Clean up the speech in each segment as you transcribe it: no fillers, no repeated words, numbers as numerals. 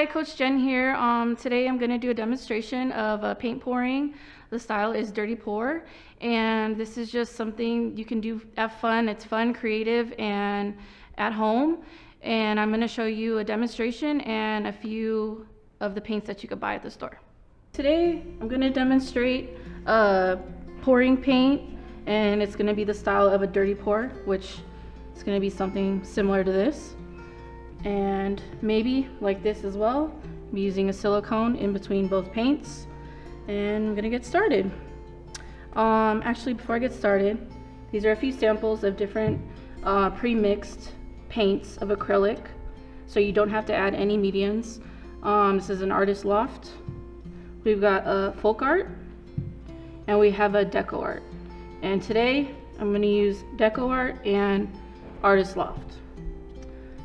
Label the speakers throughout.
Speaker 1: Coach Jenn here. Today I'm going to do a demonstration of paint pouring. The style is dirty pour, and this is just something you can do, have fun. It's fun, creative, and at home. And I'm going to show you a demonstration and a few of the paints that you could buy at the store. Today I'm going to demonstrate pouring paint, and it's going to be the style of a dirty pour, which is going to be something similar to this. And maybe like this as well. I'm using a silicone in between both paints, and I'm gonna get started. Actually, before I get started, these are a few samples of different pre-mixed paints of acrylic, so you don't have to add any mediums. This is an artist loft. We've got a folk art, and we have a deco art. And today I'm gonna use deco art and artist loft.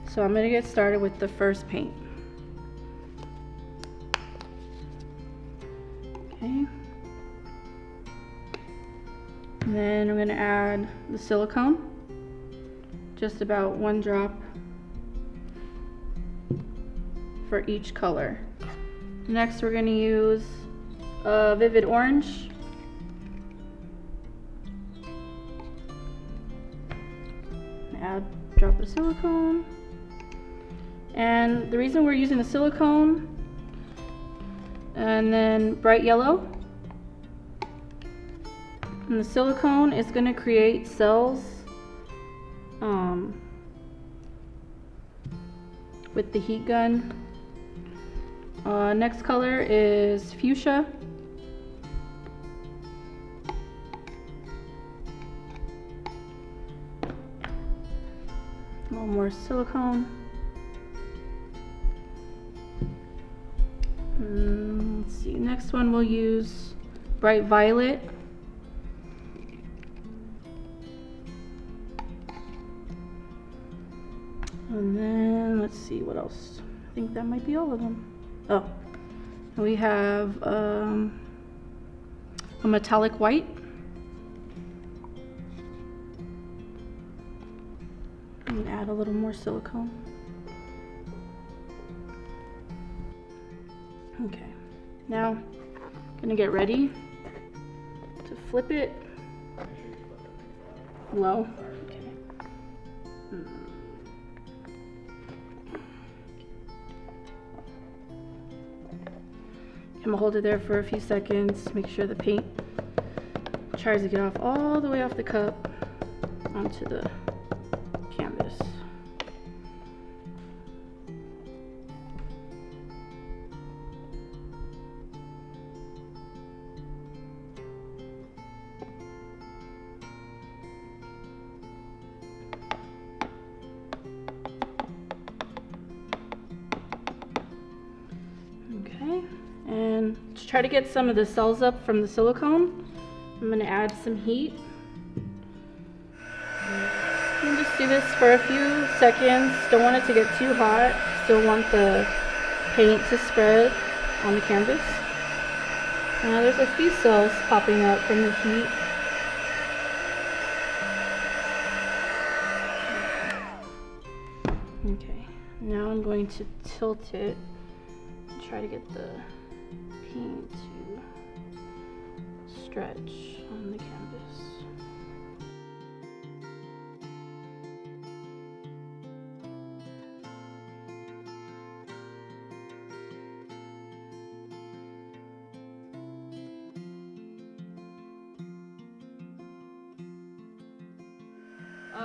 Speaker 1: So I'm going to get started with the first paint. Okay. And then I'm going to add the silicone, just about 1 drop for each color. Next we're going to use a vivid orange. Add a drop of silicone. And the reason we're using the silicone and then bright yellow, and the silicone is going to create cells with the heat gun. Next color is fuchsia. A little more silicone. Let's see, next one we'll use bright violet. And then let's see what else. I think that might be all of them. Oh, we have a metallic white. And add a little more silicone. Okay, now I'm gonna get ready to flip it low. Okay. I'm gonna hold it there for a few seconds, make sure the paint tries to get off all the way off the cup onto the canvas. Okay, and to try to get some of the cells up from the silicone, I'm going to add some heat. You can just do this for a few seconds. Don't want it to get too hot. Still want the paint to spread on the canvas. Now there's a few cells popping up from the heat. Okay, now I'm going to tilt it. Try to get the paint to stretch on the canvas.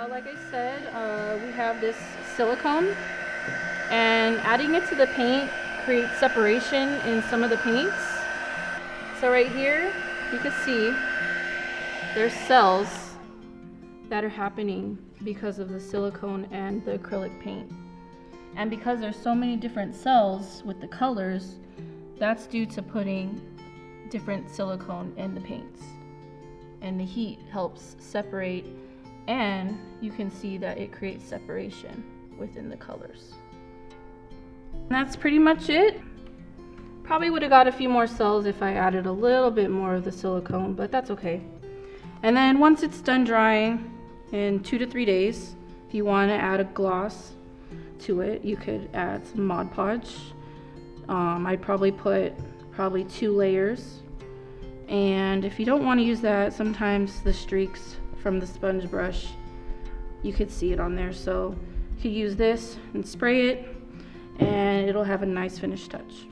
Speaker 1: Like I said, we have this silicone, and adding it to the paint creates separation in some of the paints. So right here you can see there's cells that are happening because of the silicone and the acrylic paint, and because there's so many different cells with the colors, that's due to putting different silicone in the paints, and the heat helps separate, and you can see that it creates separation within the colors. And that's pretty much it. Probably would have got a few more cells if I added a little bit more of the silicone, but that's okay. And then once it's done drying in 2 to 3 days, if you want to add a gloss to it, you could add some Mod Podge I'd probably put 2 layers. And if you don't want to use that, sometimes the streaks from the sponge brush, you could see it on there. So you could use this and spray it, and it'll have a nice finished touch.